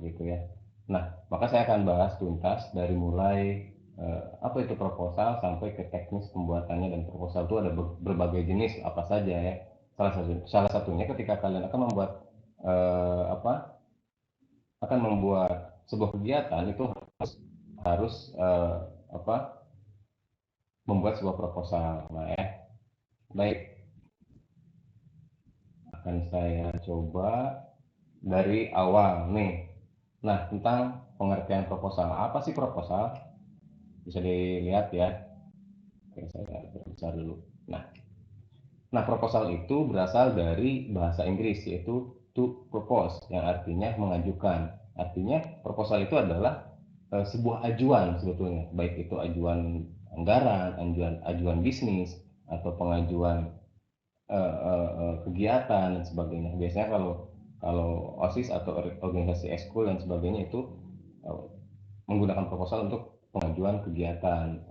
gitu ya. Nah, maka saya akan bahas tuntas dari mulai apa itu proposal sampai ke teknis pembuatannya, dan proposal itu ada berbagai jenis apa saja ya. Salah satunya ketika kalian akan membuat akan membuat sebuah kegiatan itu harus apa membuat sebuah proposal. Nah ya, baik, akan saya coba dari awal nih. Nah, tentang pengertian proposal. Apa sih proposal? Bisa dilihat ya. Oke, saya berbicara dulu. Nah, proposal itu berasal dari bahasa Inggris, yaitu to propose, yang artinya mengajukan. Artinya proposal itu adalah sebuah ajuan sebetulnya, baik itu ajuan anggaran, ajuan bisnis, atau pengajuan kegiatan dan sebagainya. Biasanya kalau kalau OSIS atau organisasi ekskul dan sebagainya itu eh, menggunakan proposal untuk pengajuan kegiatan,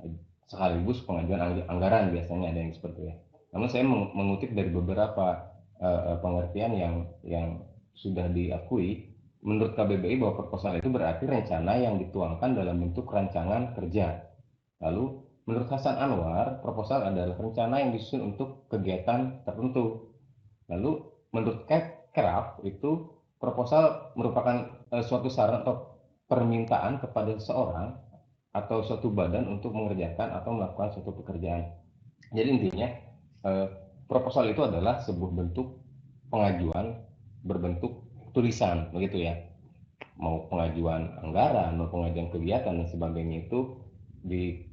sekaligus pengajuan anggaran, biasanya ada yang seperti itu. Namun saya mengutip dari beberapa pengertian yang sudah diakui. Menurut KBBI bahwa proposal itu berarti rencana yang dituangkan dalam bentuk rancangan kerja. Lalu menurut Hasan Anwar, proposal adalah rencana yang disusun untuk kegiatan tertentu. Lalu menurut Kraft itu proposal merupakan suatu saran atau permintaan kepada seseorang atau suatu badan untuk mengerjakan atau melakukan suatu pekerjaan. Jadi intinya eh, proposal itu adalah sebuah bentuk pengajuan berbentuk tulisan, begitu ya. Mau pengajuan anggaran, mau pengajuan kegiatan dan sebagainya itu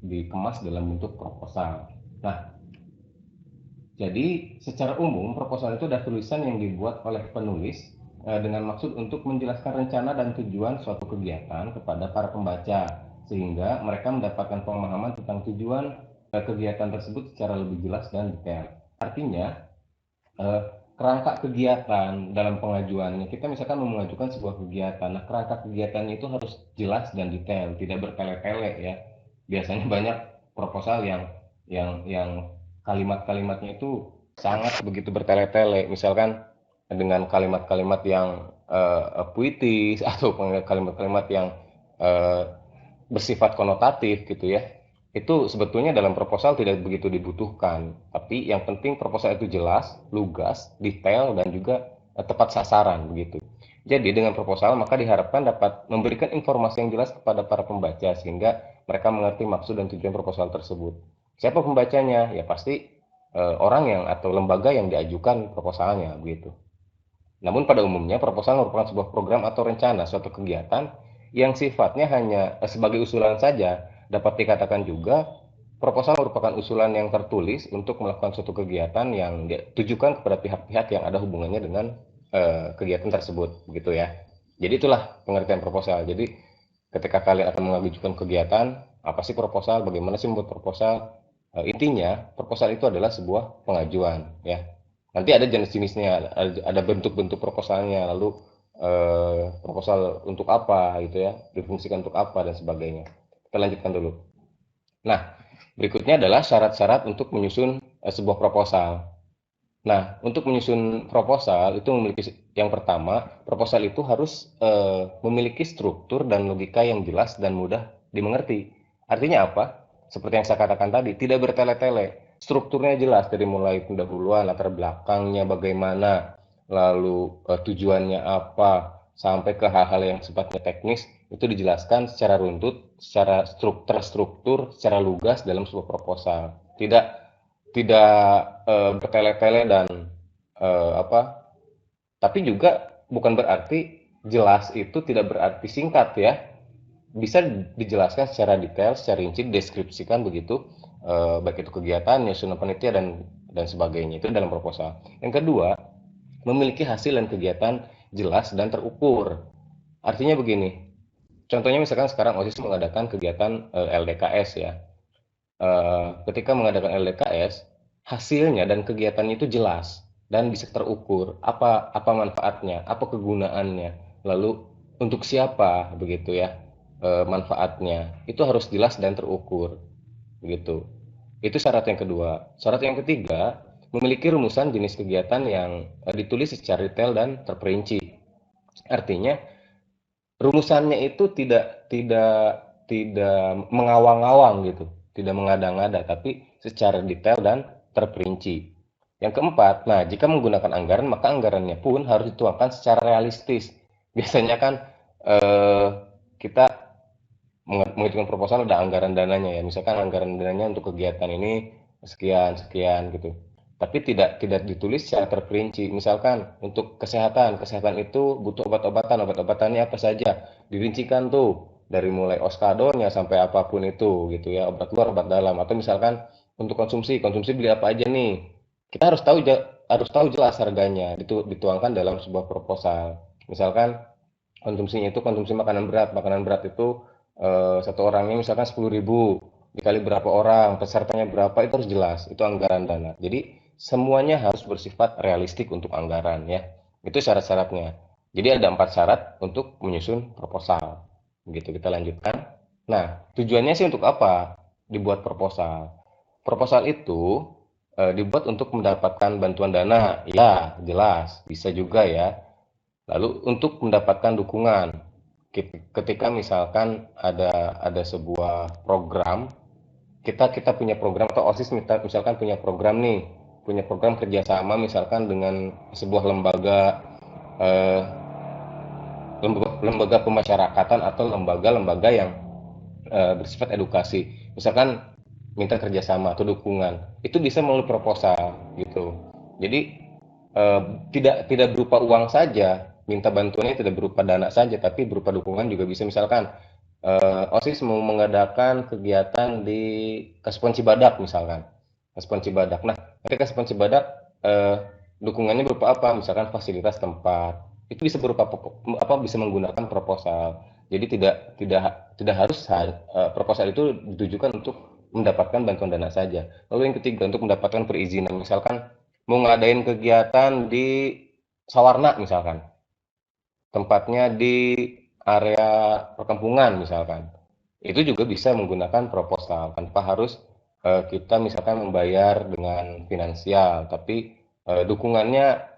dikemas dalam bentuk proposal. Nah, jadi secara umum proposal itu adalah tulisan yang dibuat oleh penulis dengan maksud untuk menjelaskan rencana dan tujuan suatu kegiatan kepada para pembaca, sehingga mereka mendapatkan pemahaman tentang tujuan kegiatan tersebut secara lebih jelas dan detail. Artinya eh, kerangka kegiatan dalam pengajuannya, kita misalkan mau mengajukan sebuah kegiatan, nah kerangka kegiatannya itu harus jelas dan detail, tidak bertele-tele ya. Biasanya banyak proposal yang kalimat-kalimatnya itu sangat begitu bertele-tele, misalkan dengan kalimat-kalimat yang puitis atau kalimat-kalimat yang eh, bersifat konotatif gitu ya. Itu sebetulnya dalam proposal tidak begitu dibutuhkan, tapi yang penting proposal itu jelas, lugas, detail, dan juga tepat sasaran begitu. Jadi dengan proposal maka diharapkan dapat memberikan informasi yang jelas kepada para pembaca sehingga mereka mengerti maksud dan tujuan proposal tersebut. Siapa pembacanya? Ya pasti orang yang atau lembaga yang diajukan proposalnya begitu. Namun pada umumnya proposal merupakan sebuah program atau rencana suatu kegiatan yang sifatnya hanya sebagai usulan saja. Dapat dikatakan juga proposal merupakan usulan yang tertulis untuk melakukan suatu kegiatan yang ditujukan kepada pihak-pihak yang ada hubungannya dengan kegiatan tersebut, begitu ya. Jadi itulah pengertian proposal. Jadi ketika kalian akan mengajukan kegiatan, apa sih proposal? Bagaimana sih membuat proposal? Intinya proposal itu adalah sebuah pengajuan, ya. Nanti ada jenis-jenisnya, ada bentuk-bentuk proposalnya, lalu proposal untuk apa gitu ya, difungsikan untuk apa dan sebagainya. Kita lanjutkan dulu. Nah, berikutnya adalah syarat-syarat untuk menyusun sebuah proposal. Nah, untuk menyusun proposal itu memiliki yang pertama, proposal itu harus memiliki struktur dan logika yang jelas dan mudah dimengerti. Artinya apa? Seperti yang saya katakan tadi, tidak bertele-tele. Strukturnya jelas dari mulai pendahuluan, latar belakangnya bagaimana, lalu tujuannya apa, sampai ke hal-hal yang sifatnya teknis itu dijelaskan secara runtut, secara terstruktur, secara lugas dalam sebuah proposal. Tidak tidak bertele-tele dan apa, tapi juga bukan berarti jelas itu tidak berarti singkat ya. Bisa dijelaskan secara detail, secara rinci, deskripsikan begitu, baik itu kegiatan, nyusunan panitia dan sebagainya itu dalam proposal. Yang kedua, memiliki hasil dan kegiatan jelas dan terukur. Artinya begini, contohnya misalkan sekarang OSIS mengadakan kegiatan LDKS ya. Ketika mengadakan LDKS, hasilnya dan kegiatannya itu jelas dan bisa terukur. Apa apa manfaatnya, apa kegunaannya, lalu untuk siapa begitu ya manfaatnya. Itu harus jelas dan terukur begitu. Itu syarat yang kedua. Syarat yang ketiga, memiliki rumusan jenis kegiatan yang ditulis secara detail dan terperinci. Artinya rumusannya itu tidak mengawang-awang gitu, tidak mengada-ngada, tapi secara detail dan terperinci. Yang keempat, nah jika menggunakan anggaran, maka anggarannya pun harus dituangkan secara realistis. Biasanya kan eh, kita mengajukan proposal ada anggaran dananya ya, misalkan anggaran dananya untuk kegiatan ini sekian sekian gitu. Tapi tidak ditulis secara terperinci. Misalkan untuk kesehatan, kesehatan itu butuh obat-obatan, obat-obatannya apa saja, dirincikan tuh dari mulai oskadonnya sampai apapun itu gitu ya, obat luar, obat dalam. Atau misalkan untuk konsumsi, konsumsi beli apa aja nih. Kita harus tahu jelas harganya, dituangkan dalam sebuah proposal. Misalkan konsumsinya itu konsumsi makanan berat. Makanan berat itu satu orangnya misalkan 10.000 dikali berapa orang, pesertanya berapa itu harus jelas. Itu anggaran dana. Jadi semuanya harus bersifat realistik untuk anggaran ya. Itu syarat-syaratnya. Jadi ada 4 syarat untuk menyusun proposal. Begitu kita lanjutkan. Nah, tujuannya sih untuk apa? Dibuat proposal. Proposal itu dibuat untuk mendapatkan bantuan dana. Ya, jelas. Bisa juga ya. Lalu untuk mendapatkan dukungan, ketika misalkan ada sebuah program, kita kita punya program atau OSIS misalkan punya program nih, punya program kerjasama misalkan dengan sebuah eh, lembaga pemasyarakatan atau lembaga-lembaga yang bersifat edukasi, misalkan minta kerjasama atau dukungan, itu bisa melalui proposal gitu. Jadi eh, tidak berupa uang saja, minta bantuannya tidak berupa dana saja, tapi berupa dukungan juga bisa. Misalkan OSIS mau mengadakan kegiatan di Kasupan Cibadak misalkan, Kasupan Cibadak. Nah, ketika Kasupan Cibadak eh, dukungannya berupa apa? Misalkan fasilitas tempat, itu bisa berupa apa? Bisa menggunakan proposal. Jadi tidak harus proposal itu ditujukan untuk mendapatkan bantuan dana saja. Lalu yang ketiga untuk mendapatkan perizinan, misalkan mau ngadain kegiatan di Sawarna misalkan, tempatnya di area perkampungan misalkan, itu juga bisa menggunakan proposal tanpa harus kita misalkan membayar dengan finansial, tapi dukungannya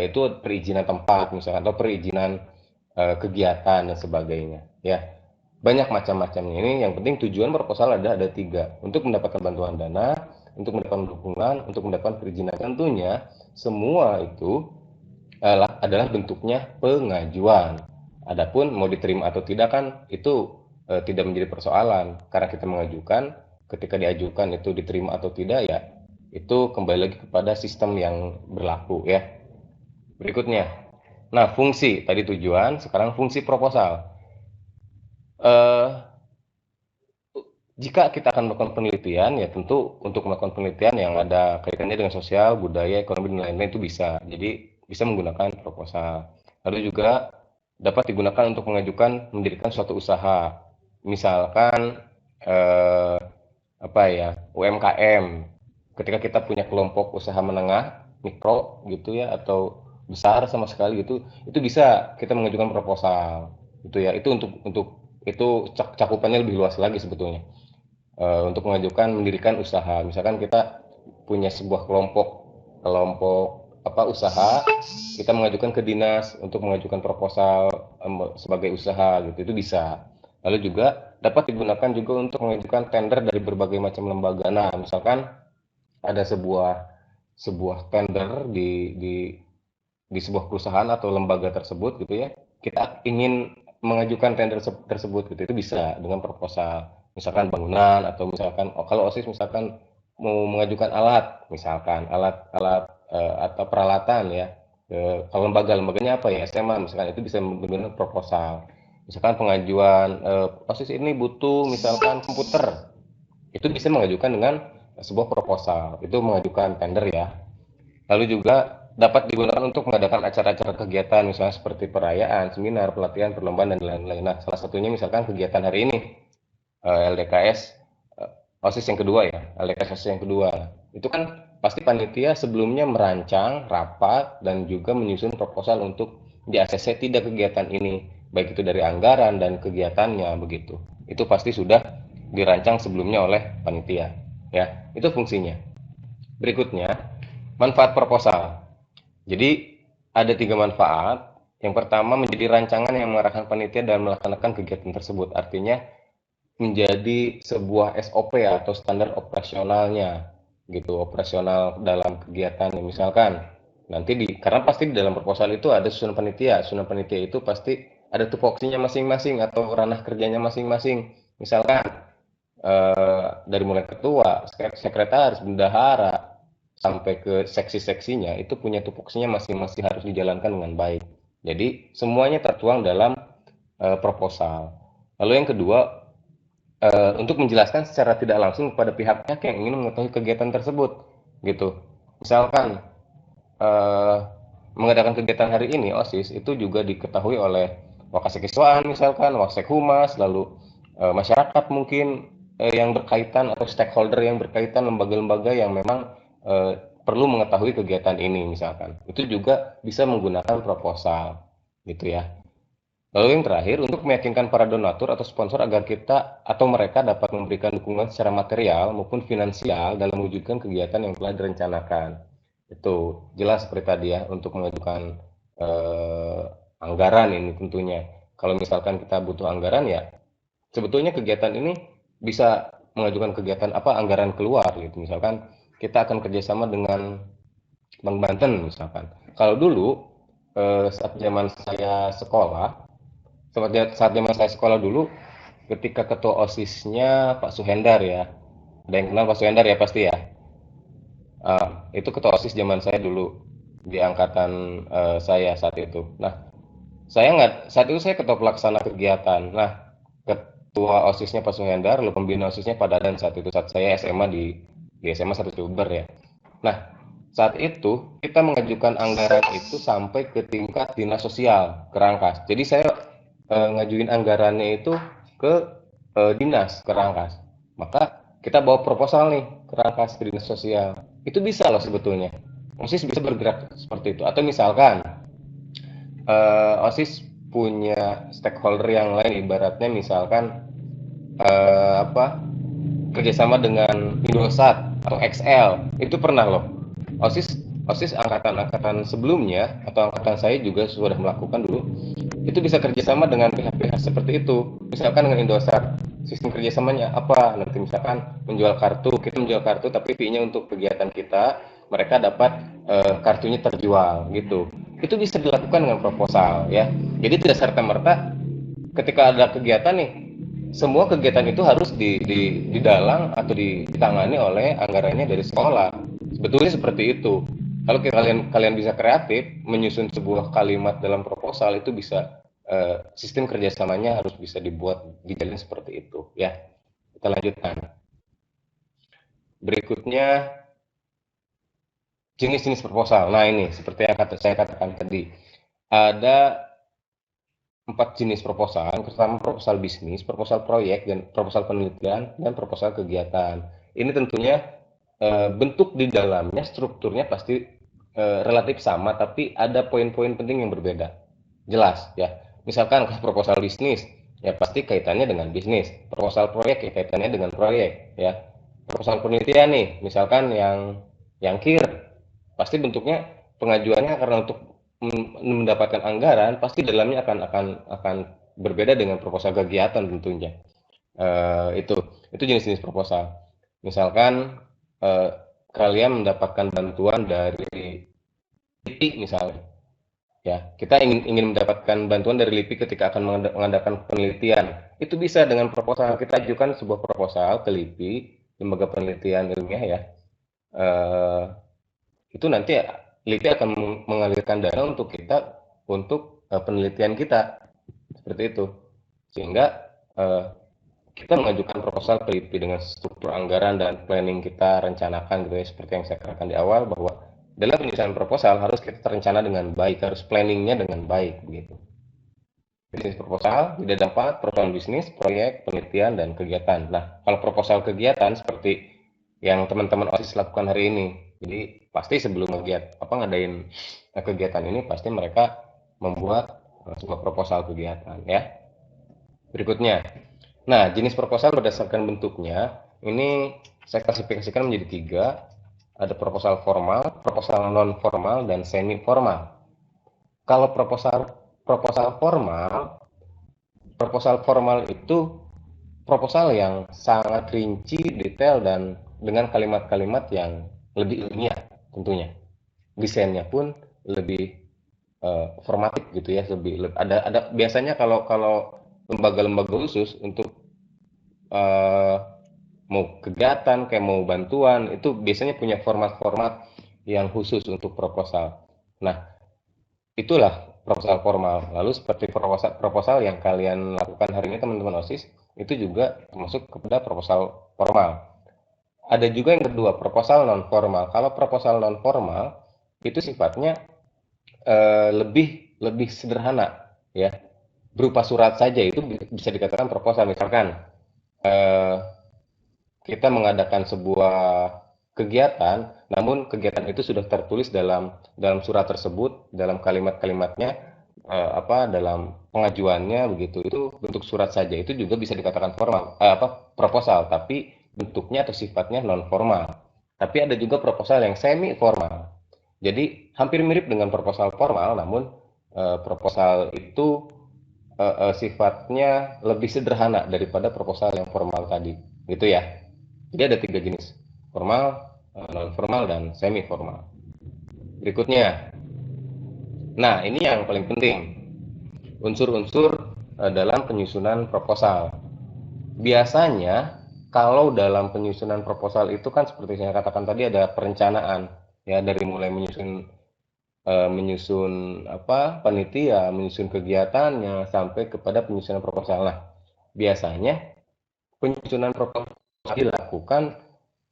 itu perizinan tempat misalkan atau perizinan kegiatan dan sebagainya ya, banyak macam-macamnya. Ini yang penting tujuan proposal ada 3, untuk mendapatkan bantuan dana, untuk mendapatkan dukungan, untuk mendapatkan perizinan. Tentunya semua itu adalah bentuknya pengajuan. Adapun mau diterima atau tidak kan itu tidak menjadi persoalan karena kita mengajukan, ketika diajukan itu diterima atau tidak ya itu kembali lagi kepada sistem yang berlaku ya. Berikutnya, nah fungsi tadi tujuan, sekarang fungsi proposal. Eh, Jika kita akan melakukan penelitian, ya tentu untuk melakukan penelitian yang ada kaitannya dengan sosial, budaya, ekonomi, dan lain-lain itu bisa. Jadi bisa menggunakan proposal. Lalu juga dapat digunakan untuk mengajukan mendirikan suatu usaha. Misalkan eh, apa ya, UMKM. Ketika kita punya kelompok usaha menengah, mikro gitu ya, atau besar sama sekali gitu, itu bisa kita mengajukan proposal. Itu ya, itu untuk itu cakupannya lebih luas lagi sebetulnya. Untuk mengajukan mendirikan usaha. Misalkan kita punya sebuah kelompok kelompok apa usaha, kita mengajukan ke dinas untuk mengajukan proposal sebagai usaha gitu, itu bisa. Lalu juga dapat digunakan juga untuk mengajukan tender dari berbagai macam lembaga. Nah, misalkan ada sebuah sebuah tender di sebuah perusahaan atau lembaga tersebut gitu ya, kita ingin mengajukan tender tersebut gitu, itu bisa dengan proposal. Misalkan bangunan atau misalkan kalau OSIS misalkan mau mengajukan alat, misalkan alat-alat atau peralatan ya, kalau lembaganya apa ya, SMA misalkan, itu bisa menggunakan proposal. Misalkan pengajuan OSIS ini butuh misalkan komputer, itu bisa mengajukan dengan sebuah proposal, itu mengajukan tender ya. Lalu juga dapat digunakan untuk mengadakan acara-acara kegiatan misalnya seperti perayaan, seminar, pelatihan, perlombaan, dan lain-lain. Nah, salah satunya misalkan kegiatan hari ini, LDKS, OSIS yang kedua ya, LDKS OSIS yang kedua. Itu kan pasti panitia sebelumnya merancang rapat dan juga menyusun proposal untuk di ACC tidak kegiatan ini, baik itu dari anggaran dan kegiatannya begitu. Itu pasti sudah dirancang sebelumnya oleh panitia. Ya, itu fungsinya. Berikutnya, manfaat proposal. Jadi ada 3 manfaat. Yang pertama menjadi rancangan yang mengarahkan panitia dalam melaksanakan kegiatan tersebut. Artinya menjadi sebuah SOP atau standar operasionalnya gitu, operasional dalam kegiatan. Misalkan nanti karena pasti di dalam proposal itu ada susunan panitia itu pasti ada tupoksinya masing-masing atau ranah kerjanya masing-masing. Misalkan dari mulai ketua, sekretaris, bendahara sampai ke seksi-seksinya itu punya tupoksinya masing-masing harus dijalankan dengan baik. Jadi semuanya tertuang dalam proposal. Lalu yang kedua, untuk menjelaskan secara tidak langsung kepada pihak-pihak yang ingin mengetahui kegiatan tersebut, gitu. Misalkan eh, mengadakan kegiatan hari ini OSIS itu juga diketahui oleh Wakasiswaan misalkan, Wasekhumas, lalu masyarakat mungkin yang berkaitan atau stakeholder yang berkaitan, lembaga-lembaga yang memang perlu mengetahui kegiatan ini misalkan. Itu juga bisa menggunakan proposal, gitu ya. Lalu yang terakhir, untuk meyakinkan para donatur atau sponsor agar kita atau mereka dapat memberikan dukungan secara material maupun finansial dalam mewujudkan kegiatan yang telah direncanakan. Itu jelas seperti tadi ya, untuk mengajukan eh, anggaran ini tentunya. Kalau misalkan kita butuh anggaran ya, sebetulnya kegiatan ini bisa mengajukan kegiatan apa anggaran keluar gitu. Misalkan kita akan kerjasama dengan Bank Banten misalkan. Kalau dulu saat zaman saya sekolah, saat zaman saya sekolah dulu, ketika ketua OSIS-nya Pak Suhendar ya, ada yang kenal Pak Suhendar ya pasti ya. Itu ketua OSIS zaman saya dulu di angkatan saya saat itu. Nah, saya nggak saat itu saya ketua pelaksana kegiatan. Nah, ketua OSIS-nya Pak Suhendar, lalu pembina OSIS-nya Pak Dadan saat saya SMA di SMA 1 Jember ya. Nah, saat itu kita mengajukan anggaran itu sampai ke tingkat dinas sosial ke Rangkas. Jadi saya ngajuin anggarannya itu ke dinas ke Rangkas. Maka kita bawa proposal nih ke Rangkas ke dinas sosial. Itu bisa loh sebetulnya. OSIS bisa bergerak seperti itu. Atau misalkan OSIS punya stakeholder yang lain, ibaratnya misalkan apa kerjasama dengan Indosat atau XL, itu pernah loh. OSIS OSIS angkatan-angkatan sebelumnya atau angkatan saya juga sudah melakukan dulu, itu bisa kerjasama dengan pihak-pihak seperti itu. Misalkan dengan Indosat, sistem kerjasamanya apa? Nanti misalkan menjual kartu, kita menjual kartu tapi fee-nya untuk kegiatan kita, mereka dapat kartunya terjual gitu. Itu bisa dilakukan dengan proposal ya. Jadi tidak serta merta ketika ada kegiatan nih, semua kegiatan itu harus didalang atau ditangani oleh anggarannya dari sekolah. Sebetulnya seperti itu. Kalau kalian bisa kreatif menyusun sebuah kalimat dalam proposal, itu bisa sistem kerjasamanya harus bisa dijalin seperti itu ya. Kita lanjutkan. Berikutnya jenis-jenis proposal. Nah ini seperti yang saya katakan tadi, ada 4 jenis proposal. Yang pertama proposal bisnis, proposal proyek, dan proposal penelitian, dan proposal kegiatan. Ini tentunya bentuk di dalamnya, strukturnya pasti relatif sama, tapi ada poin-poin penting yang berbeda. Jelas ya. Misalkan proposal bisnis, ya pasti kaitannya dengan bisnis. Proposal proyek ya kaitannya dengan proyek ya. Proposal penelitian nih, misalkan yang KIR, pasti bentuknya pengajuannya karena untuk mendapatkan anggaran pasti dalamnya akan berbeda dengan proposal kegiatan tentunya. Itu jenis-jenis proposal. Misalkan eh, kalian mendapatkan bantuan dari LIPI misalnya, ya kita ingin mendapatkan bantuan dari LIPI ketika akan mengadakan penelitian. Itu bisa dengan proposal, kita ajukan sebuah proposal ke LIPI, lembaga penelitian ilmiah ya. Eh, itu nanti LIPI akan mengalirkan dana untuk kita untuk penelitian kita seperti itu, sehingga eh, kita mengajukan proposal ke LIPI dengan struktur anggaran dan planning kita rencanakan gitu ya, seperti yang saya katakan di awal bahwa dalam penyusunan proposal harus kita terencana dengan baik, harus planningnya dengan baik begitu. Bisnis proposal tidak dapat proposal bisnis, proyek, penelitian, dan kegiatan. Nah, kalau proposal kegiatan seperti yang teman-teman OSIS lakukan hari ini, jadi pasti sebelum ngadain kegiatan ini pasti mereka membuat sebuah proposal kegiatan ya. Berikutnya, nah jenis proposal berdasarkan bentuknya ini saya klasifikasikan menjadi 3. Ada proposal formal, proposal non formal, dan semi formal. Kalau proposal proposal formal itu proposal yang sangat rinci, detail, dan dengan kalimat-kalimat yang lebih ilmiah tentunya. Desainnya pun lebih formatif gitu ya, ada biasanya kalau kalau lembaga-lembaga khusus untuk eh, mau kegiatan kayak mau bantuan itu biasanya punya format-format yang khusus untuk proposal. Nah, itulah proposal formal. Lalu seperti proposal yang kalian lakukan hari ini teman-teman OSIS, itu juga termasuk kepada proposal formal. Ada juga yang kedua, proposal non formal. Kalau proposal non formal itu sifatnya lebih lebih sederhana ya. Berupa surat saja itu bisa dikatakan proposal. Misalkan eh, kita mengadakan sebuah kegiatan, namun kegiatan itu sudah tertulis dalam dalam surat tersebut, dalam kalimat-kalimatnya, dalam pengajuannya begitu. Itu bentuk surat saja, itu juga bisa dikatakan formal, proposal, tapi bentuknya atau sifatnya non formal. Tapi ada juga proposal yang semi formal. Jadi hampir mirip dengan proposal formal, namun proposal itu sifatnya lebih sederhana daripada proposal yang formal tadi, gitu ya. Jadi ada tiga jenis, formal, non formal, dan semi formal. Berikutnya, nah ini yang paling penting, unsur-unsur dalam penyusunan proposal. Biasanya kalau dalam penyusunan proposal itu kan seperti saya katakan tadi ada perencanaan ya, dari mulai menyusun apa panitia, menyusun kegiatannya sampai kepada penyusunan proposal. Nah, biasanya penyusunan proposal dilakukan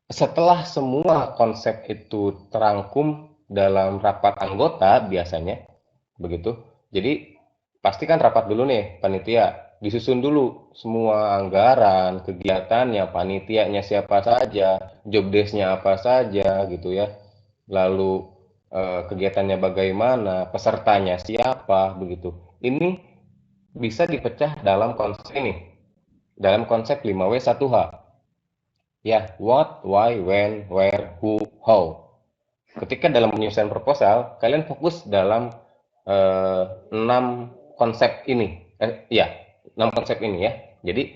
setelah semua konsep itu terangkum dalam rapat anggota biasanya, begitu. Jadi pastikan rapat dulu nih panitia, disusun dulu semua anggaran, kegiatannya, panitianya siapa saja, job desk-nya apa saja gitu ya. Lalu kegiatannya bagaimana, pesertanya siapa begitu. Ini bisa dipecah dalam konsep ini, dalam konsep 5W1H. Ya, what, why, when, where, who, how. Ketika dalam penyusunan proposal, kalian fokus dalam 6 konsep ini. Ya, 6 konsep ini ya. Jadi,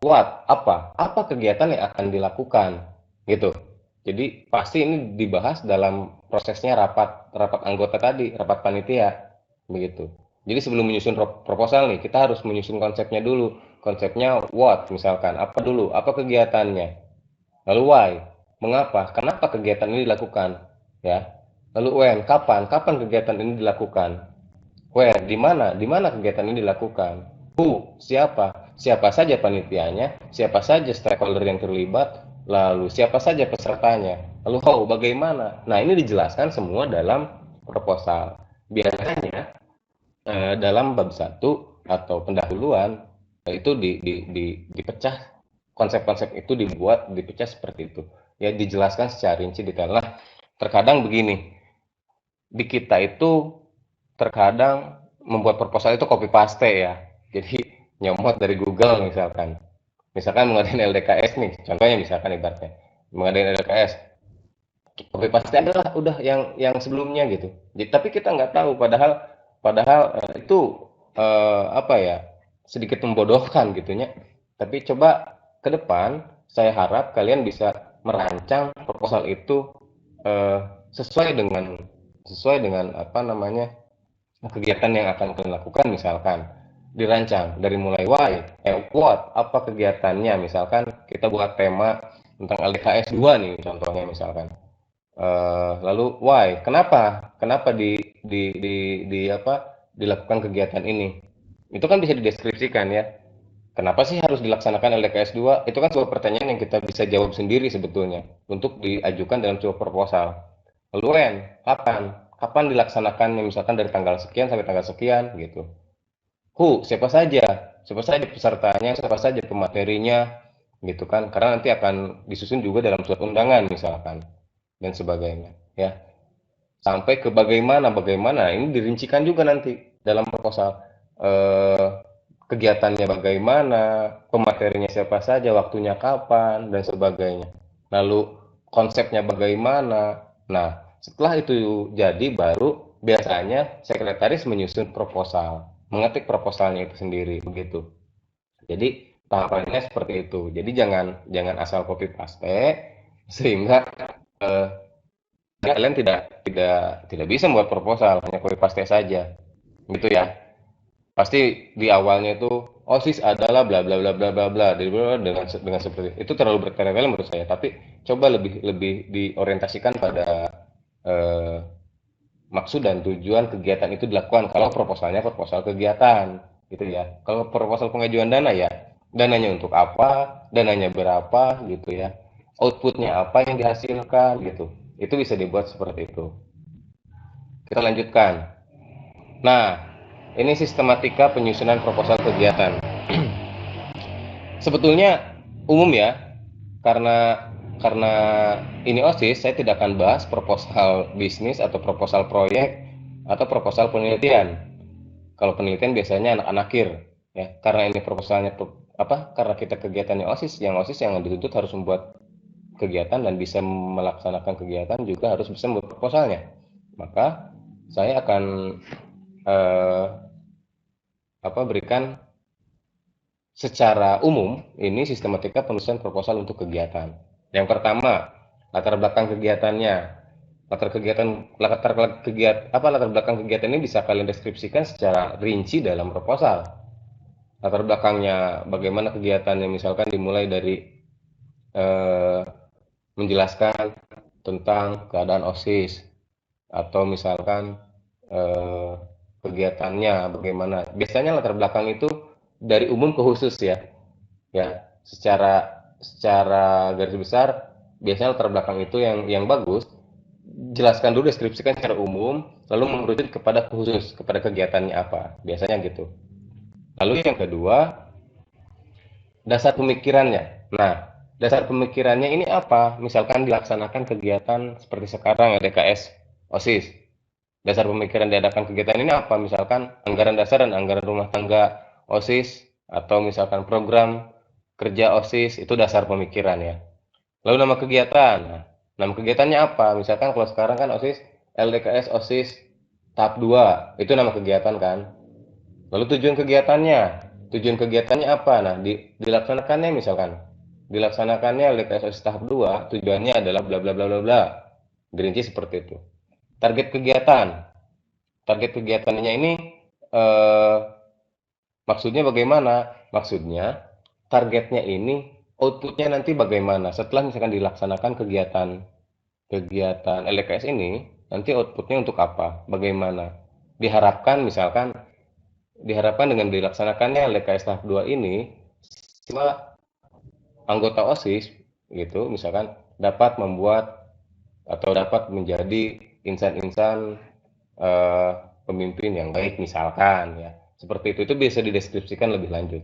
what, apa kegiatan yang akan dilakukan, gitu. Jadi, pasti ini dibahas dalam prosesnya rapat rapat anggota tadi, rapat panitia, begitu. Jadi sebelum menyusun proposal nih, kita harus menyusun konsepnya dulu. Konsepnya what, misalkan, apa dulu, apa kegiatannya. Lalu why, mengapa, kenapa kegiatan ini dilakukan, ya. Lalu when, kapan, kapan kegiatan ini dilakukan. Where, di mana kegiatan ini dilakukan. Who, siapa, siapa saja panitianya, siapa saja stakeholder yang terlibat, lalu siapa saja pesertanya. Lalu how, bagaimana. Nah, ini dijelaskan semua dalam proposal. Biasanya dalam bab satu atau pendahuluan itu dipecah, konsep-konsep itu dipecah seperti itu ya, dijelaskan secara rinci detail. Nah, terkadang begini, di kita itu terkadang membuat proposal itu copy paste ya, jadi nyomot dari Google, misalkan mengadain LDKS nih contohnya, misalkan ibaratnya mengadain LDKS, copy paste adalah udah yang sebelumnya gitu. Jadi, tapi kita nggak tahu, padahal padahal itu apa ya, sedikit membodohkan gitunya. Tapi coba ke depan, saya harap kalian bisa merancang proposal itu eh, sesuai dengan apa namanya, kegiatan yang akan kalian lakukan. Misalkan dirancang dari mulai why, what, apa kegiatannya. Misalkan kita buat tema tentang LDKS 2 nih contohnya, misalkan. Lalu why, kenapa? Kenapa di apa dilakukan kegiatan ini? Itu kan bisa dideskripsikan ya. Kenapa sih harus dilaksanakan LDKS 2? Itu kan sebuah pertanyaan yang kita bisa jawab sendiri sebetulnya untuk diajukan dalam sebuah proposal. Lalu when, kapan? Kapan dilaksanakannya? Misalkan dari tanggal sekian sampai tanggal sekian gitu. Who, siapa saja? Siapa saja pesertanya, siapa saja pematerinya gitu kan. Karena nanti akan disusun juga dalam surat undangan misalkan dan sebagainya ya, sampai ke bagaimana bagaimana ini dirincikan juga nanti dalam proposal, eh, kegiatannya bagaimana, pematerinya siapa saja, waktunya kapan, dan sebagainya. Lalu konsepnya bagaimana. Nah, setelah itu jadi baru biasanya sekretaris menyusun proposal, mengetik proposalnya itu sendiri begitu. Jadi tahapannya seperti itu. Jadi jangan jangan asal copy paste sehingga eh, kalian tidak bisa membuat proposal hanya copy paste saja gitu ya. Pasti di awalnya itu OSIS adalah bla bla bla bla bla bla dengan seperti itu terlalu bertele-tele menurut saya. Tapi coba lebih lebih diorientasikan pada eh, maksud dan tujuan kegiatan itu dilakukan. Kalau proposalnya proposal kegiatan gitu ya. Kalau proposal pengajuan dana ya dananya untuk apa, dananya berapa gitu ya, outputnya apa yang dihasilkan gitu. Itu bisa dibuat seperti itu. Kita lanjutkan. Nah, ini sistematika penyusunan proposal kegiatan. Sebetulnya umum ya, karena ini OSIS, saya tidak akan bahas proposal bisnis atau proposal proyek atau proposal penelitian. Kalau penelitian biasanya anak-anak akhir ya, karena ini proposalnya apa? Karena kita kegiatannya OSIS yang dituntut harus membuat kegiatan dan bisa melaksanakan kegiatan juga harus bisa membuat proposalnya. Maka saya akan eh, berikan secara umum ini sistematika penulisan proposal untuk kegiatan. Yang pertama, latar belakang kegiatannya. Latar belakang kegiatan ini bisa kalian deskripsikan secara rinci dalam proposal. Latar belakangnya bagaimana kegiatannya, misalkan dimulai dari eh, menjelaskan tentang keadaan OSIS atau misalkan eh, kegiatannya bagaimana. Biasanya latar belakang itu dari umum ke khusus ya. Ya, secara secara garis besar biasanya latar belakang itu yang bagus. Jelaskan dulu, deskripsikan secara umum, lalu mengerucut kepada khusus, kepada kegiatannya apa. Biasanya gitu. Lalu yang kedua, dasar pemikirannya. Nah, dasar pemikirannya ini apa? Misalkan dilaksanakan kegiatan seperti sekarang ya DKS OSIS. Dasar pemikiran diadakan kegiatan ini apa? Misalkan anggaran dasar dan anggaran rumah tangga OSIS atau misalkan program kerja OSIS itu dasar pemikiran ya. Lalu nama kegiatan. Nah, nama kegiatannya apa? Misalkan kalau sekarang kan OSIS LDKS OSIS tahap 2 itu nama kegiatan kan. Lalu tujuan kegiatannya. Tujuan kegiatannya apa? Nah, dilaksanakannya misalkan dilaksanakannya LDKS OSIS tahap 2 tujuannya adalah bla bla bla bla bla. Dirinci seperti itu. Target kegiatan. Target kegiatannya ini eh, maksudnya bagaimana? Maksudnya targetnya ini outputnya nanti bagaimana setelah misalkan dilaksanakan kegiatan kegiatan LKS ini nanti outputnya untuk apa? Bagaimana? Diharapkan misalkan dengan dilaksanakannya LKS tahap 2 ini semua anggota OSIS gitu misalkan dapat membuat atau dapat menjadi insan-insan eh, pemimpin yang baik misalkan ya. Seperti itu bisa dideskripsikan lebih lanjut.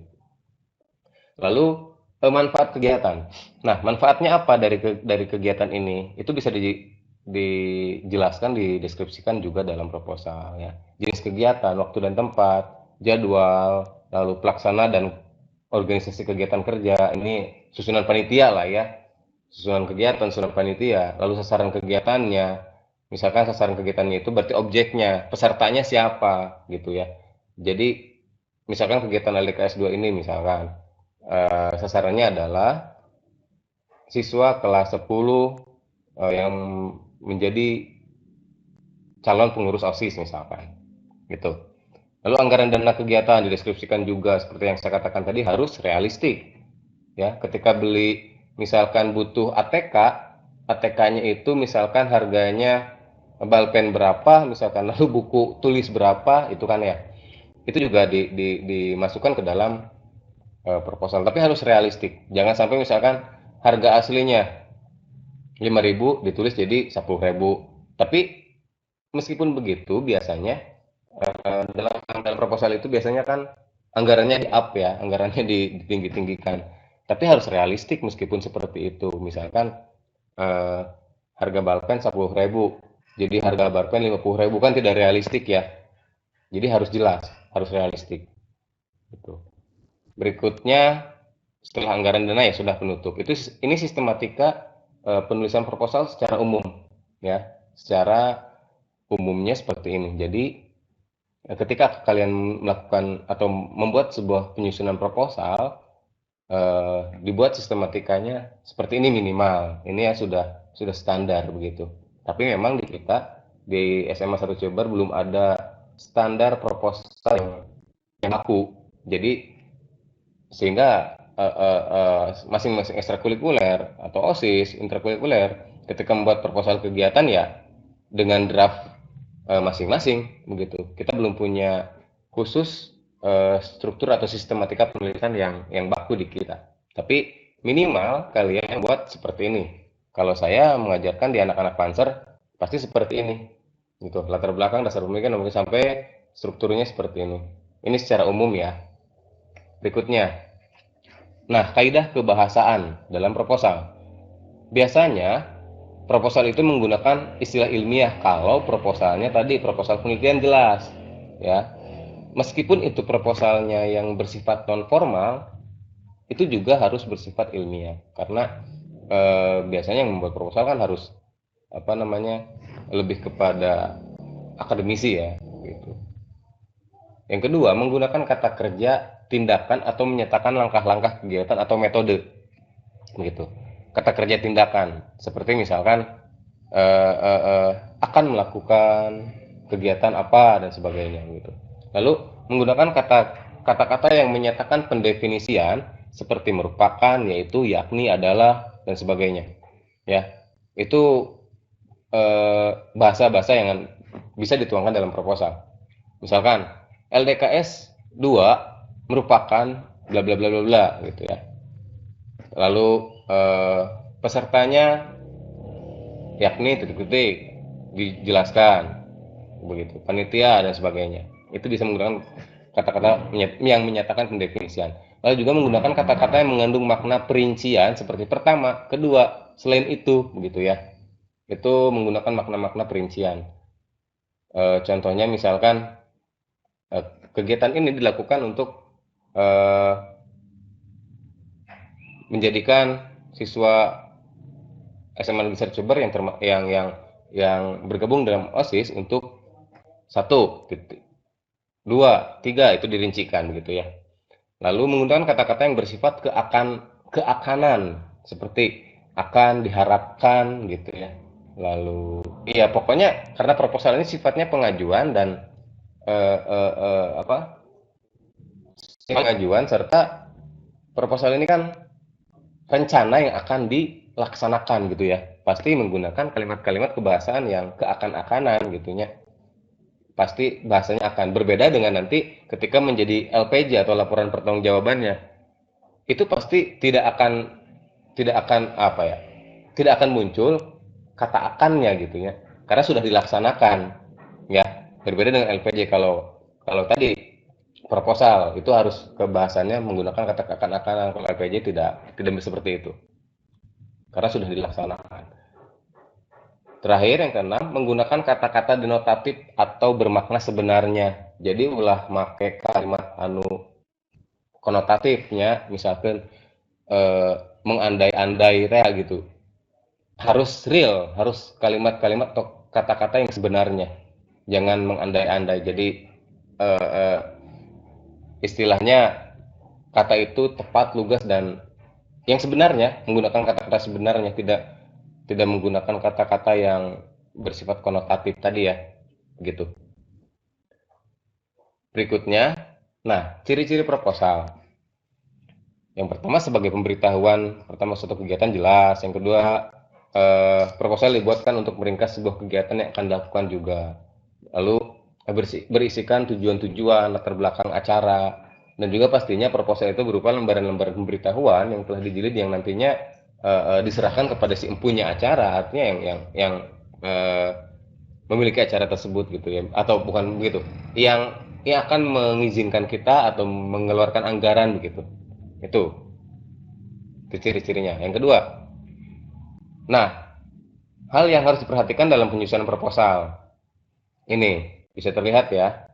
Lalu manfaat kegiatan. Nah, manfaatnya apa dari kegiatan ini? Itu bisa dijelaskan, dideskripsikan juga dalam proposal ya. Jenis kegiatan, waktu dan tempat, jadwal, lalu pelaksana dan organisasi kegiatan kerja. Ini susunan panitia lah ya. Susunan kegiatan, susunan panitia, lalu sasaran kegiatannya. Misalkan sasaran kegiatannya itu berarti objeknya, pesertanya siapa gitu ya. Jadi misalkan kegiatan LDKS 2 ini misalkan sasarannya adalah siswa kelas 10 yang menjadi calon pengurus OSIS misalkan gitu. Lalu anggaran dana kegiatan dideskripsikan juga seperti yang saya katakan tadi harus realistik ya. Ketika beli misalkan butuh ATK, ATK-nya itu misalkan harganya balpen berapa misalkan, lalu buku tulis berapa itu kan ya. Itu juga dimasukkan ke dalam proposal, tapi harus realistik. Jangan sampai misalkan harga aslinya 5.000 ditulis jadi 10.000. Tapi meskipun begitu biasanya dalam proposal itu biasanya kan anggarannya di up ya, anggarannya ditinggi-tinggikan. Tapi harus realistik meskipun seperti itu. Misalkan eh, harga balpen 10.000, jadi harga balpen 50.000 kan tidak realistik ya. Jadi harus jelas, harus realistik. Gitu. Berikutnya setelah anggaran dana ya sudah penutup. Ini sistematika penulisan proposal secara umum ya, secara umumnya seperti ini. Jadi ketika kalian melakukan atau membuat sebuah penyusunan proposal, dibuat sistematikanya seperti ini minimal. Ini ya sudah standar begitu. Tapi memang di kita di SMA 1 Cilebar belum ada standar proposal yang baku. Jadi sehingga masing-masing ekstrakurikuler atau OSIS, intrakurikuler ketika membuat proposal kegiatan ya dengan draft masing-masing begitu. Kita belum punya khusus struktur atau sistematika penulisan yang baku di kita. Tapi minimal kalian buat seperti ini. Kalau saya mengajarkan di anak-anak Panzer pasti seperti ini. Gitu. Latar belakang, dasar pemikiran, sampai strukturnya seperti ini. Ini secara umum ya. Berikutnya. Nah, kaidah kebahasaan dalam proposal. Biasanya proposal itu menggunakan istilah ilmiah kalau proposalnya tadi proposal penelitian jelas, ya. Meskipun itu proposalnya yang bersifat non formal, itu juga harus bersifat ilmiah karena biasanya yang membuat proposal kan harus apa namanya lebih kepada akademisi ya, gitu. Yang kedua, menggunakan kata kerja, tindakan atau menyatakan langkah-langkah kegiatan atau metode, begitu. Kata kerja tindakan, seperti misalkan akan melakukan kegiatan apa dan sebagainya, gitu. Lalu menggunakan kata-kata yang menyatakan pendefinisian seperti merupakan, yaitu, yakni, adalah dan sebagainya. Ya, itu bahasa-bahasa yang bisa dituangkan dalam proposal. Misalkan LDKS 2 merupakan bla bla bla bla bla gitu ya. Lalu pesertanya yakni titik-titik dijelaskan begitu, panitia dan sebagainya. Itu bisa menggunakan kata-kata yang menyatakan pendefinisian. Lalu juga menggunakan kata-kata yang mengandung makna perincian seperti pertama, kedua, selain itu begitu ya. Itu menggunakan makna-makna perincian. Contohnya misalkan kegiatan ini dilakukan untuk menjadikan siswa SMA Negeri 1 Cilebar yang bergabung dalam OSIS untuk 1, 2, 3 itu dirincikan gitu ya. Lalu menggunakan kata-kata yang bersifat keakanan seperti akan, diharapkan gitu ya. Lalu iya pokoknya karena proposal ini sifatnya pengajuan dan pengajuan serta proposal ini kan rencana yang akan dilaksanakan gitu ya. Pasti menggunakan kalimat-kalimat kebahasaan yang keakan-akanan gitunya. Pasti bahasanya akan berbeda dengan nanti ketika menjadi LPJ atau laporan pertanggungjawabannya. Itu pasti tidak akan apa ya? Tidak akan muncul kata akannya gitu ya. Karena sudah dilaksanakan ya. Berbeda dengan LPJ kalau tadi proposal itu harus kebahasannya menggunakan kata akan-akanan. Kalau LPJ tidak seperti itu. Karena sudah dilaksanakan. Terakhir yang keenam, menggunakan kata-kata denotatif atau bermakna sebenarnya. Jadi ulah make kalimat konotatifnya, misalkan mengandai-andai kayak gitu. Harus real, harus kalimat-kalimat atau kata-kata yang sebenarnya. Jangan mengandai-andai. Jadi istilahnya kata itu tepat, lugas dan yang sebenarnya menggunakan kata-kata sebenarnya, tidak menggunakan kata-kata yang bersifat konotatif tadi ya, gitu. Berikutnya, nah ciri-ciri proposal. Yang pertama sebagai pemberitahuan, pertama suatu kegiatan jelas. Yang kedua, proposal dibuatkan untuk meringkas sebuah kegiatan yang akan dilakukan juga. Lalu berisikan tujuan-tujuan, latar belakang acara, dan juga pastinya proposal itu berupa lembaran-lembaran pemberitahuan yang telah dijilid yang nantinya diserahkan kepada si empunya acara, artinya yang memiliki acara tersebut gitu ya, atau bukan begitu, yang akan mengizinkan kita atau mengeluarkan anggaran begitu. Itu ciri-cirinya. Yang kedua, nah hal yang harus diperhatikan dalam penyusunan proposal ini bisa terlihat ya.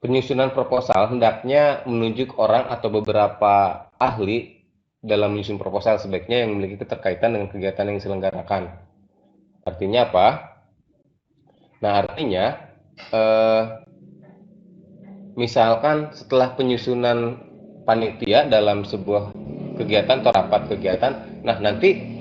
Penyusunan proposal hendaknya menunjuk orang atau beberapa ahli dalam menyusun proposal sebaiknya yang memiliki keterkaitan dengan kegiatan yang diselenggarakan. Artinya apa? Nah, artinya misalkan setelah penyusunan panitia dalam sebuah kegiatan atau rapat kegiatan, nah nanti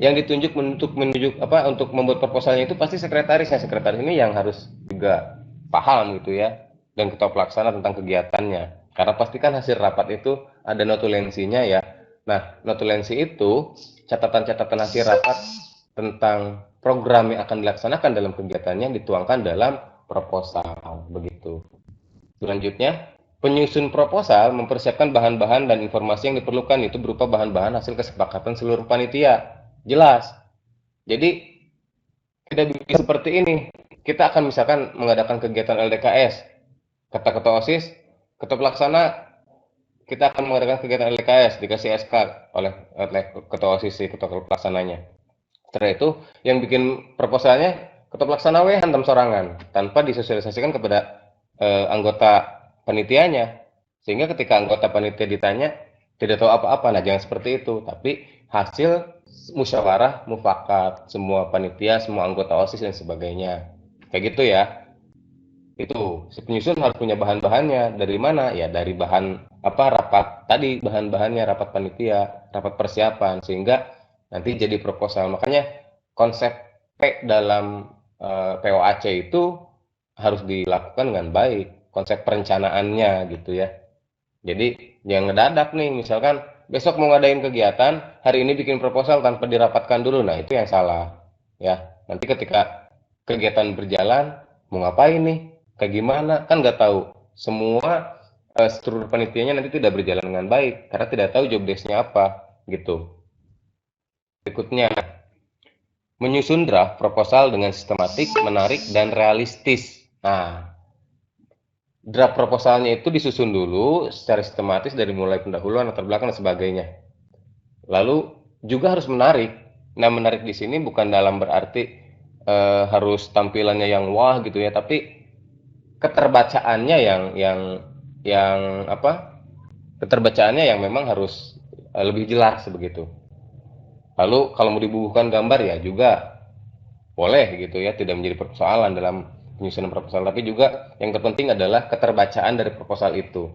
yang ditunjuk untuk menunjuk apa untuk membuat proposalnya itu pasti sekretarisnya. Sekretaris ini yang harus juga paham gitu ya dan ketua pelaksana tentang kegiatannya. Karena pastikan hasil rapat itu ada notulensinya ya. Nah, notulensi itu catatan-catatan hasil rapat tentang program yang akan dilaksanakan dalam kegiatannya dituangkan dalam proposal begitu. Selanjutnya, penyusun proposal mempersiapkan bahan-bahan dan informasi yang diperlukan itu berupa bahan-bahan hasil kesepakatan seluruh panitia. Jelas. Jadi tidak bisa seperti ini. Kita akan misalkan mengadakan kegiatan LDKS. Kata ketua OSIS, ketua pelaksana, kita akan mengadakan kegiatan LDKS, dikasih SK oleh ketua OSIS, ketua pelaksananya. Setelah itu, yang bikin proposalnya ketua pelaksana hantam sorangan tanpa disosialisasikan kepada anggota panitianya. Sehingga ketika anggota panitia ditanya tidak tahu apa-apa. Nah, jangan seperti itu, tapi hasil musyawarah mufakat semua panitia, semua anggota OSIS dan sebagainya. Kayak gitu ya. Itu si penyusun harus punya bahan-bahannya. Dari mana? Ya dari bahan apa rapat tadi, bahan-bahannya rapat panitia, rapat persiapan sehingga nanti jadi proposal. Makanya konsep P dalam POAC itu harus dilakukan dengan baik, konsep perencanaannya gitu ya. Jadi yang ngedadak nih, misalkan besok mau ngadain kegiatan, hari ini bikin proposal tanpa dirapatkan dulu, nah itu yang salah. Ya, nanti ketika kegiatan berjalan, mau ngapain nih, kayak gimana, kan nggak tahu. Semua struktur panitianya nanti tidak berjalan dengan baik, karena tidak tahu job desk-nya apa, gitu. Berikutnya, menyusun draft proposal dengan sistematik, menarik, dan realistis. Nah, draft proposalnya itu disusun dulu secara sistematis dari mulai pendahuluan, latar belakang dan sebagainya. Lalu juga harus menarik. Nah, menarik di sini bukan dalam berarti harus tampilannya yang wah gitu ya, tapi keterbacaannya yang apa? Keterbacaannya yang memang harus lebih jelas begitu. Lalu kalau mau dibubuhkan gambar ya juga boleh gitu ya, tidak menjadi persoalan dalam penyusunan proposal, tapi juga yang terpenting adalah keterbacaan dari proposal itu.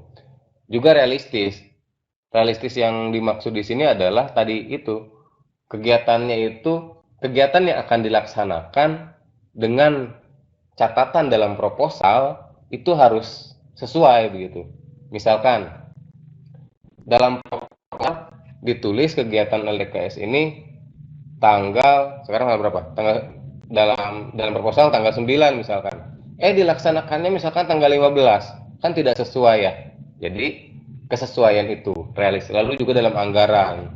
Juga realistis. Realistis yang dimaksud di sini adalah tadi itu, kegiatannya itu kegiatan yang akan dilaksanakan dengan catatan dalam proposal itu harus sesuai begitu. Misalkan dalam proposal ditulis kegiatan LDKS ini tanggal sekarang tanggal berapa? Dalam proposal tanggal 9 misalkan. Dilaksanakannya misalkan tanggal 15. Kan tidak sesuai ya. Jadi kesesuaian itu realis. Lalu juga dalam anggaran.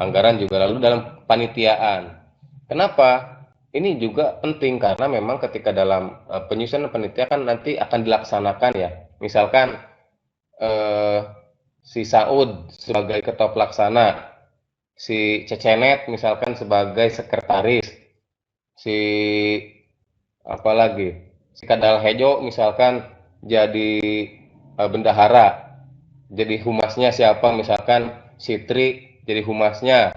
Anggaran juga lalu dalam panitiaan. Kenapa? Ini juga penting karena memang ketika dalam penyusunan panitia kan nanti akan dilaksanakan ya. Misalkan eh, si Saud sebagai ketua pelaksana, si Cecenet misalkan sebagai sekretaris, si apa lagi, si Kadal Hejo misalkan jadi bendahara, jadi humasnya siapa misalkan si Tri jadi humasnya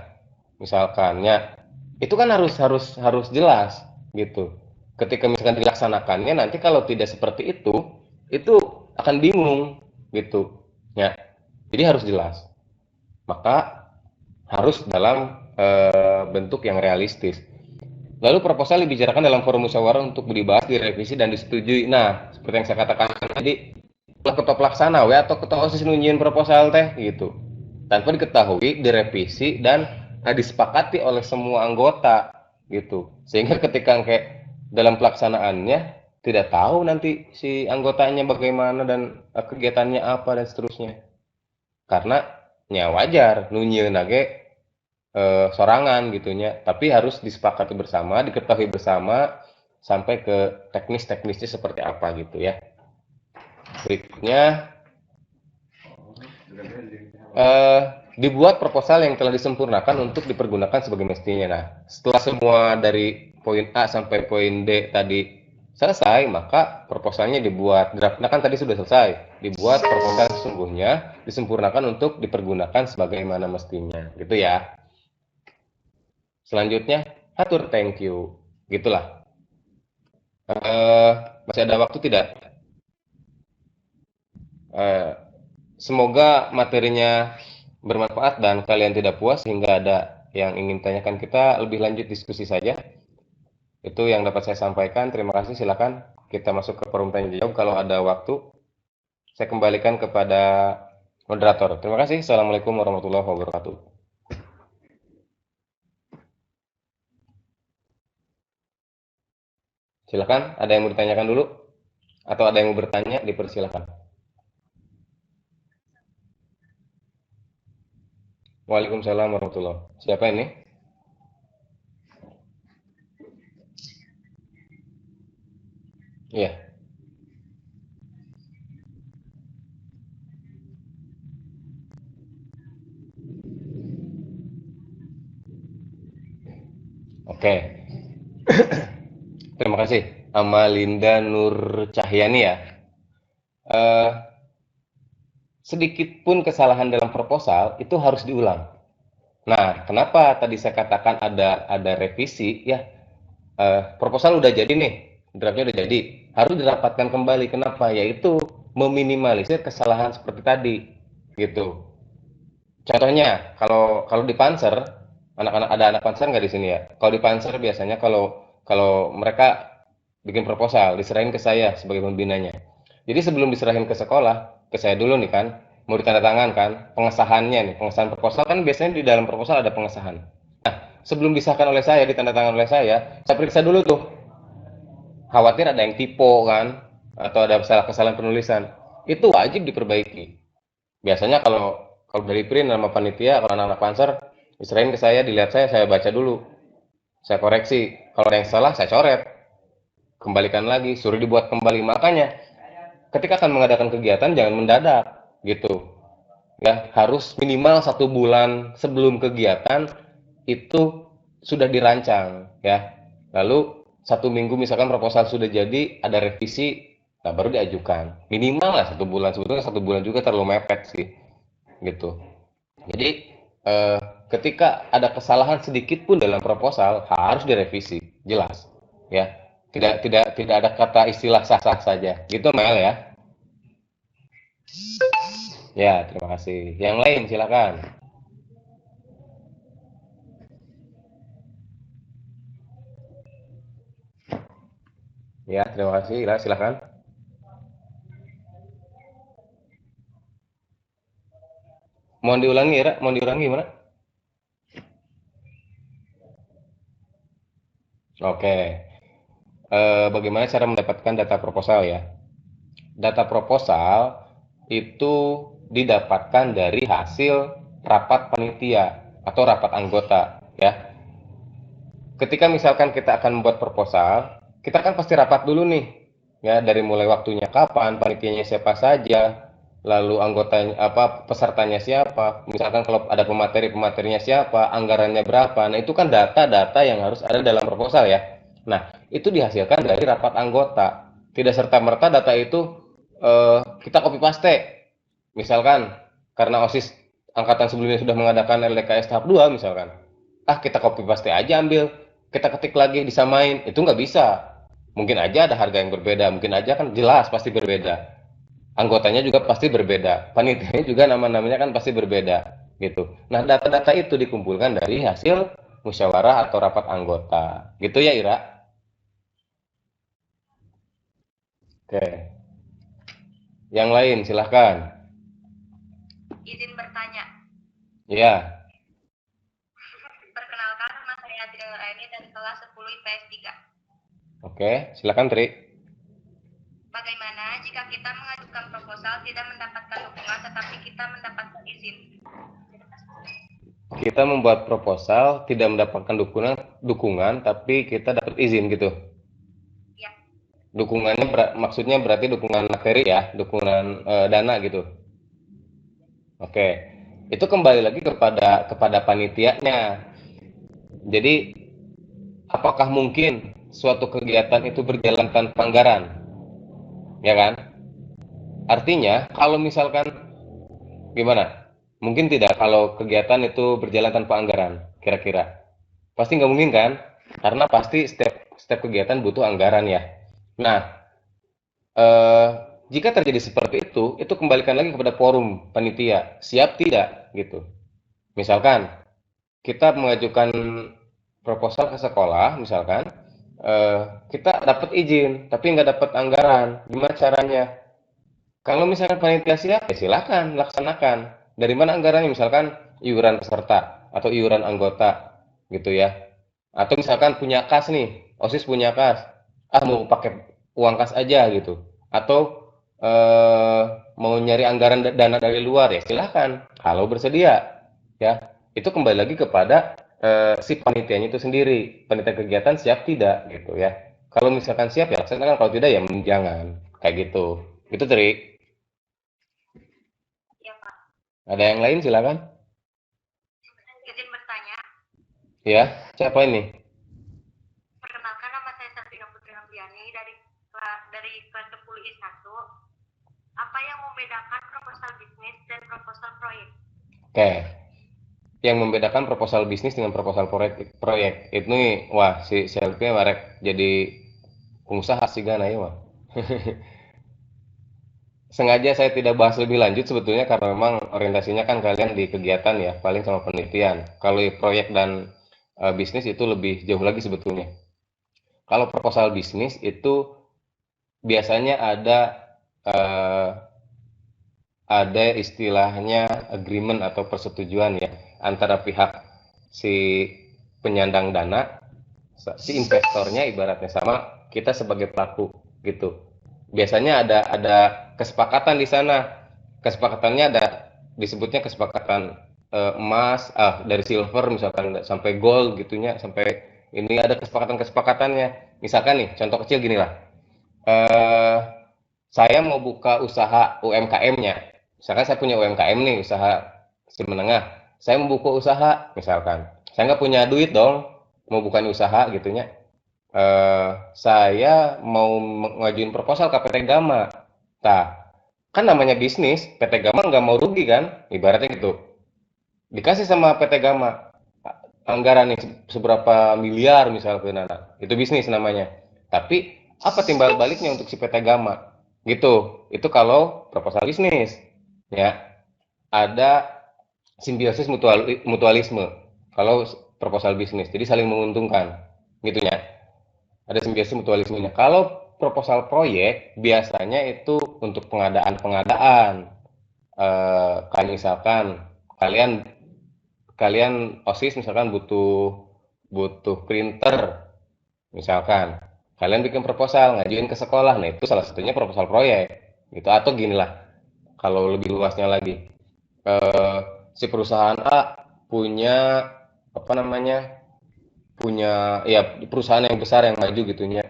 misalkan ya, itu kan harus jelas gitu. Ketika misalkan dilaksanakannya nanti kalau tidak seperti itu akan bingung gitu ya. Jadi harus jelas. Maka harus dalam bentuk yang realistis. Lalu proposal dibicarakan dalam forum musyawarah untuk dibahas, direvisi dan disetujui. Nah, seperti yang saya katakan tadi, ketua pelaksana atau ketua OSIS nunjukin proposal teh gitu. Tanpa diketahui, direvisi dan disepakati oleh semua anggota gitu. Sehingga ketika kayak dalam pelaksanaannya tidak tahu nanti si anggotanya bagaimana dan kegiatannya apa dan seterusnya. Karena ya wajar nunyeun nage sorangan gitunya, tapi harus disepakati bersama, diketahui bersama sampai ke teknis-teknisnya seperti apa gitu ya. Berikutnya dibuat proposal yang telah disempurnakan untuk dipergunakan sebagai mestinya. Nah, setelah semua dari poin A sampai poin D tadi selesai, maka proposalnya dibuat. Draftnya kan tadi sudah selesai, dibuat proposal sesungguhnya, disempurnakan untuk dipergunakan sebagaimana mestinya, gitu ya. Selanjutnya, atur thank you. Gitulah. Eh, Masih ada waktu tidak? Eh, Semoga materinya bermanfaat dan kalian tidak puas sehingga ada yang ingin tanyakan. Kita lebih lanjut diskusi saja. Itu yang dapat saya sampaikan. Terima kasih. Silakan kita masuk ke forum tanya jawab. Kalau ada waktu, saya kembalikan kepada moderator. Terima kasih. Assalamualaikum warahmatullahi wabarakatuh. Silakan. Ada yang mau ditanyakan dulu? Atau ada yang mau bertanya? Dipersilakan. Waalaikumsalam warahmatullahi wabarakatuh. Siapa ini? Iya. Oke. Terima kasih. Amalinda Nur Cahyani ya. Eh, Sedikit pun kesalahan dalam proposal itu harus diulang. Nah, kenapa tadi saya katakan ada revisi? Ya, proposal udah jadi nih, draftnya udah jadi, harus dirapatkan kembali. Kenapa? Yaitu meminimalisir kesalahan seperti tadi, gitu. Contohnya, kalau kalau di Panzer, anak-anak ada anak Panzer nggak di sini ya? Kalau di Panzer biasanya kalau kalau mereka bikin proposal, diserahin ke saya sebagai pembinanya. Jadi sebelum diserahin ke sekolah, ke saya dulu nih kan, mau ditandatangan kan, pengesahannya nih, pengesahan proposal kan biasanya di dalam proposal ada pengesahan. Sebelum disahkan oleh saya, ditandatangan oleh saya periksa dulu tuh, khawatir ada yang typo kan, atau ada kesalahan penulisan. Itu wajib diperbaiki. Biasanya kalau kalau dari print sama panitia, kalau anak-anak panser, diserahin ke saya, dilihat saya baca dulu, saya koreksi. Kalau ada yang salah, saya coret, kembalikan lagi, suruh dibuat kembali. Makanya, ketika akan mengadakan kegiatan, jangan mendadak, gitu. Ya, harus minimal 1 bulan sebelum kegiatan itu sudah dirancang, ya. Lalu 1 minggu misalkan proposal sudah jadi, ada revisi, nah baru diajukan. Minimal lah 1 bulan, sebetulnya 1 bulan juga terlalu mepet sih, gitu. Jadi eh, ketika ada kesalahan sedikit pun dalam proposal harus direvisi, jelas, ya. Tidak ada kata istilah sah-sah saja. Gitu Mel ya. Ya, terima kasih. Yang lain silakan. Ya, terima kasih. Ira, silakan. Mohon diulangi, Ira. Mohon diulangi gimana? Oke. Bagaimana cara mendapatkan data proposal ya? Data proposal itu didapatkan dari hasil rapat panitia atau rapat anggota ya. Ketika misalkan kita akan membuat proposal, kita kan pasti rapat dulu nih, ya dari mulai waktunya kapan, panitianya siapa saja, lalu anggotanya apa, pesertanya siapa, misalkan kalau ada pemateri, pematerinya siapa, anggarannya berapa. Nah, itu kan data-data yang harus ada dalam proposal ya. Nah, itu dihasilkan dari rapat anggota. Tidak serta-merta data itu kita copy paste. Misalkan karena OSIS angkatan sebelumnya sudah mengadakan LDKS tahap 2 misalkan. Ah, kita copy paste aja ambil, kita ketik lagi disamain, itu nggak bisa. Mungkin aja ada harga yang berbeda, mungkin aja kan jelas pasti berbeda. Anggotanya juga pasti berbeda, panitianya juga nama-namanya kan pasti berbeda, gitu. Nah, data-data itu dikumpulkan dari hasil musyawarah atau rapat anggota, gitu ya Ira. Oke, yang lain silahkan. Izin bertanya. Ya, Perkenalkan, nama saya Adri Nuraini dari kelas 10 IPS 3. oke, silahkan Tri. Bagaimana jika kita mengajukan proposal tidak mendapatkan dukungan tetapi kita mendapatkan izin? Kita membuat proposal tidak mendapatkan dukungan tapi kita dapat izin gitu. Ya, Dukungannya maksudnya berarti dukungan materi ya, dukungan dana gitu. Oke. Itu kembali lagi kepada panitianya. Jadi, apakah mungkin suatu kegiatan itu berjalan tanpa anggaran? Ya kan? Artinya, kalau misalkan gimana? Mungkin tidak kalau kegiatan itu berjalan tanpa anggaran, kira-kira. Pasti nggak mungkin kan? Karena pasti setiap setiap kegiatan butuh anggaran ya. Nah, eh, jika terjadi seperti itu kembalikan lagi kepada forum panitia, siap tidak gitu. Misalkan kita mengajukan proposal ke sekolah, misalkan kita dapat izin, tapi nggak dapat anggaran. Gimana caranya? Kalau misalkan panitia siap, ya silakan laksanakan. Dari mana anggarannya? Misalkan iuran peserta atau iuran anggota, gitu ya. Atau misalkan punya kas nih, OSIS punya kas, mau pakai uang kas aja gitu. Atau eh, mau nyari anggaran dana dari luar ya silakan. Kalau bersedia, ya itu kembali lagi kepada si panitianya itu sendiri. Panitia kegiatan siap tidak gitu ya. Kalau misalkan siap ya laksanakan, kalau tidak ya jangan kayak gitu. Itu trik. Ya Pak. Ada yang lain silakan. Izin bertanya, Ya, siapa ini? perkenalkan nama saya Sabrina Putri Ambiani dari kelas 10 I1. Apa yang membedakan proposal bisnis dan proposal proyek? Oke, yang membedakan proposal bisnis dengan proposal proyek ini, wah si Selfie warek jadi pengusaha sih gana ya mah. Sengaja saya tidak bahas lebih lanjut sebetulnya karena memang orientasinya kan kalian di kegiatan ya, paling sama penelitian. Kalau proyek dan bisnis itu lebih jauh lagi sebetulnya. Kalau proposal bisnis itu biasanya eh, ada istilahnya agreement atau persetujuan ya antara pihak si penyandang dana, si investornya ibaratnya sama kita sebagai pelaku gitu. Biasanya ada kesepakatan di sana. Kesepakatannya ada disebutnya kesepakatan emas, dari silver misalkan sampai gold gitunya, sampai ini ada kesepakatan-kesepakatannya. Misalkan nih, contoh kecil gini lah. Eh, saya mau buka usaha UMKM-nya. Misalkan saya punya UMKM nih, usaha kecil menengah. Saya mau buka usaha, misalkan. Saya nggak punya duit dong, mau buka usaha gitunya. Saya mau ngajuin proposal ke PT Gama. Nah, kan namanya bisnis, PT Gama nggak mau rugi kan, ibaratnya gitu. Dikasih sama PT Gama anggaran nih seberapa miliar misalnya, itu bisnis namanya. Tapi apa timbal baliknya untuk si PT Gama? Gitu. Itu kalau proposal bisnis. Ya, ada simbiosis mutualisme. Kalau proposal bisnis, jadi saling menguntungkan. Gitu ya. Ada simbiosis mutualismenya. Kalau proposal proyek biasanya itu untuk pengadaan-pengadaan. Kayak misalkan kalian kalian OSIS misalkan butuh butuh printer misalkan, kalian bikin proposal ngajuin ke sekolah, nah itu salah satunya proposal proyek gitu. Atau gini lah, kalau lebih luasnya lagi, eh, si perusahaan A punya apa namanya, punya ya perusahaan yang besar yang maju gitunya,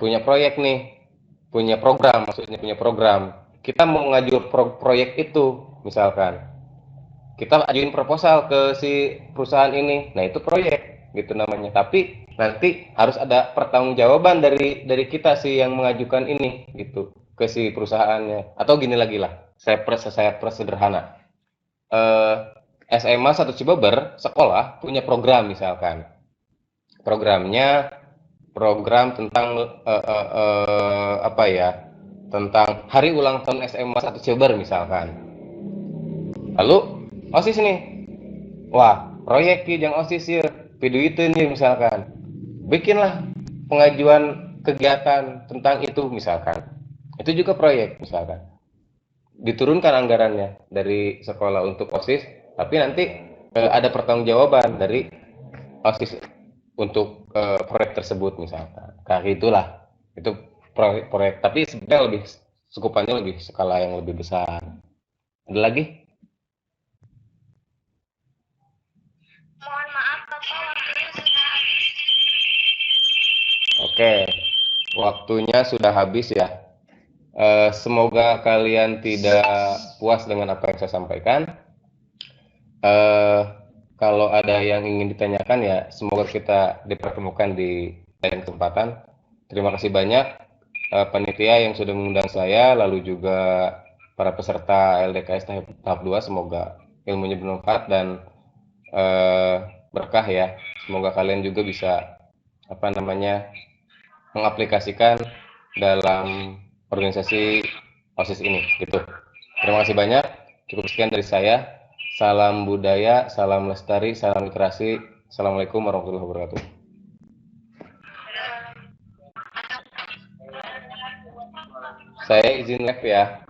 punya proyek nih, punya program, maksudnya punya program, kita mau ngajur proyek itu misalkan, kita ajuin proposal ke si perusahaan ini, nah itu proyek gitu namanya. Tapi nanti harus ada pertanggungjawaban dari kita sih yang mengajukan ini gitu ke si perusahaannya. Atau gini lagi lah, saya persederhana, eh, SMA satu Cibeber sekolah punya program misalkan, programnya program tentang apa ya, tentang hari ulang tahun SMA satu Cibeber misalkan. Lalu OSIS nih, wah, proyek ki yang OSIS ya, piduiteun ya misalkan. Bikinlah pengajuan kegiatan tentang itu misalkan. Itu juga proyek misalkan. Diturunkan anggarannya dari sekolah untuk OSIS, tapi nanti ada pertanggungjawaban dari OSIS untuk proyek tersebut misalkan. Kayak itulah. Itu proyek, tapi sebenarnya lebih skupannya lebih skala yang lebih besar. Ada lagi? Mohon maaf Bapak, waktunya sudah habis. Oke, waktunya sudah habis ya. Semoga kalian tidak puas dengan apa yang saya sampaikan. Eh, Kalau ada yang ingin ditanyakan ya, semoga kita dipertemukan di lain kesempatan. Terima kasih banyak panitia yang sudah mengundang saya, lalu juga para peserta LDKS tahap 2. Semoga ilmunya bermanfaat dan eh, berkah ya. Semoga kalian juga bisa apa namanya mengaplikasikan dalam organisasi OSIS ini gitu. Terima kasih banyak. Cukup sekian dari saya. Salam budaya, salam lestari, salam literasi. Assalamualaikum warahmatullahi wabarakatuh. Saya izin live ya.